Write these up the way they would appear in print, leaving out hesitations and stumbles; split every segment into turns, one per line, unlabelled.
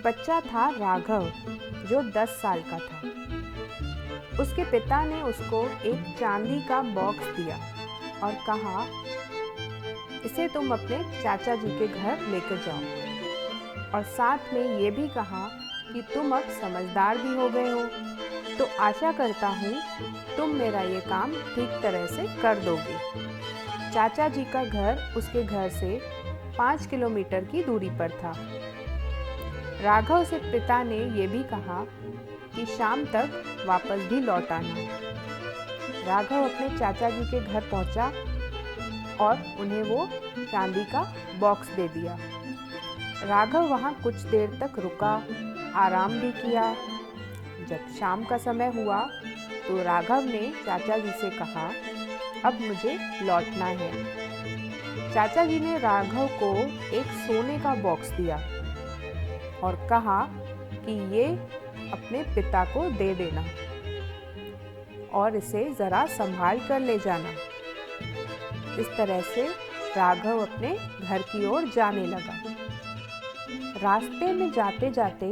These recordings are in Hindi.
एक बच्चा था राघव, जो 10 साल का था। उसके पिता ने उसको एक चांदी का बॉक्स दिया और कहा, इसे तुम अपने चाचा जी के घर लेकर जाओ, और साथ में ये भी कहा कि तुम अब समझदार भी हो गए हो, तो आशा करता हूँ तुम मेरा ये काम ठीक तरह से कर दोगे। चाचा जी का घर उसके घर से 5 किलोमीटर की दूरी पर था। राघव से पिता ने ये भी कहा कि शाम तक वापस भी लौट आना। राघव अपने चाचा जी के घर पहुंचा और उन्हें वो चांदी का बॉक्स दे दिया। राघव वहाँ कुछ देर तक रुका, आराम भी किया। जब शाम का समय हुआ तो राघव ने चाचा जी से कहा, अब मुझे लौटना है। चाचा जी ने राघव को एक सोने का बॉक्स दिया और कहा कि ये अपने पिता को दे देना और इसे जरा संभाल कर ले जाना। इस तरह से राघव अपने घर की ओर जाने लगा। रास्ते में जाते जाते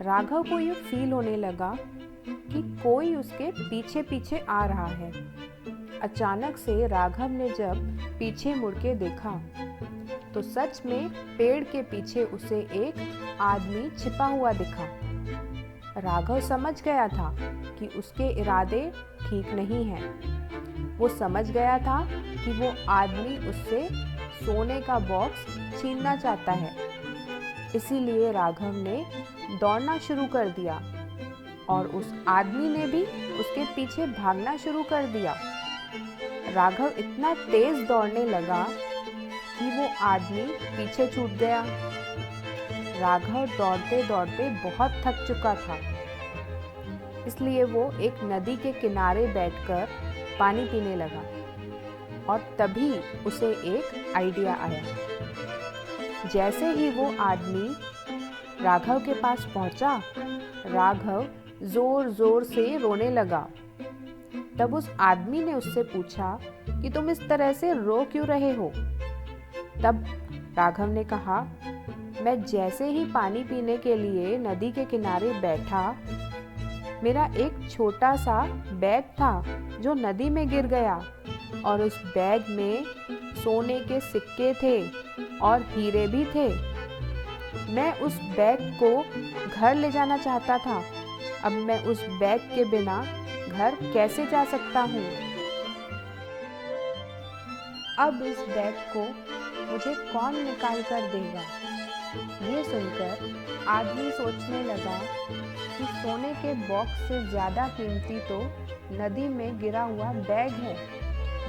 राघव को ये फील होने लगा कि कोई उसके पीछे पीछे आ रहा है। अचानक से राघव ने जब पीछे मुड़ के देखा तो सच में पेड़ के पीछे उसे एक आदमी छिपा हुआ दिखा। राघव समझ गया था कि उसके इरादे ठीक नहीं हैं। वो समझ गया था कि वो आदमी उससे सोने का बॉक्स छीनना चाहता है। इसीलिए राघव ने दौड़ना शुरू कर दिया और उस आदमी ने भी उसके पीछे भागना शुरू कर दिया। राघव इतना तेज दौड़ने लगा कि वो आदमी पीछे छूट गया। राघव दौड़ते दौड़ते बहुत थक चुका था, इसलिए वो एक नदी के किनारे बैठकर पानी पीने लगा और तभी उसे एक आइडिया आया। जैसे ही वो आदमी राघव के पास पहुंचा, राघव जोर जोर से रोने लगा। तब उस आदमी ने उससे पूछा कि तुम इस तरह से रो क्यों रहे हो? तब राघव ने कहा, मैं जैसे ही पानी पीने के लिए नदी के किनारे बैठा, मेरा एक छोटा सा बैग था जो नदी में गिर गया और उस बैग में सोने के सिक्के थे और हीरे भी थे। मैं उस बैग को घर ले जाना चाहता था। अब मैं उस बैग के बिना घर कैसे जा सकता हूँ? अब इस बैग को मुझे कौन निकाल कर देगा? ये सुनकर आदमी सोचने लगा कि सोने के बॉक्स से ज़्यादा कीमती तो नदी में गिरा हुआ बैग है।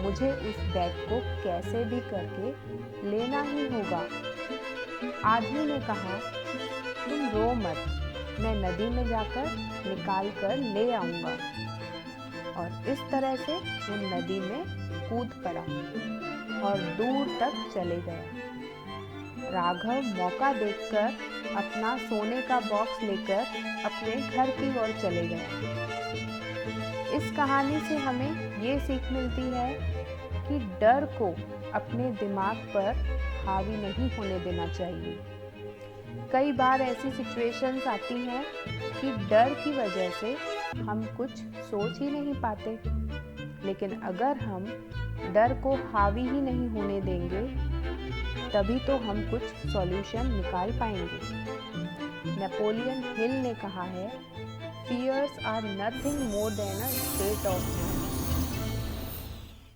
मुझे उस बैग को कैसे भी करके लेना ही होगा। आदमी ने कहा, तुम रो मत, मैं नदी में जाकर निकाल कर ले आऊँगा। और इस तरह से वो नदी में कूद पड़ा और दूर तक चले गया। राघव मौका देखकर अपना सोने का बॉक्स लेकर अपने घर की ओर चले गया। इस कहानी से हमें ये सीख मिलती है कि डर को अपने दिमाग पर हावी नहीं होने देना चाहिए। कई बार ऐसी सिचुएशंस आती हैं कि डर की वजह से हम कुछ सोच ही नहीं पाते, लेकिन अगर हम डर को हावी ही नहीं होने देंगे, तभी तो हम कुछ सॉल्यूशन निकाल पाएंगे। नेपोलियन हिल ने कहा है, fears are nothing more than a state of mind.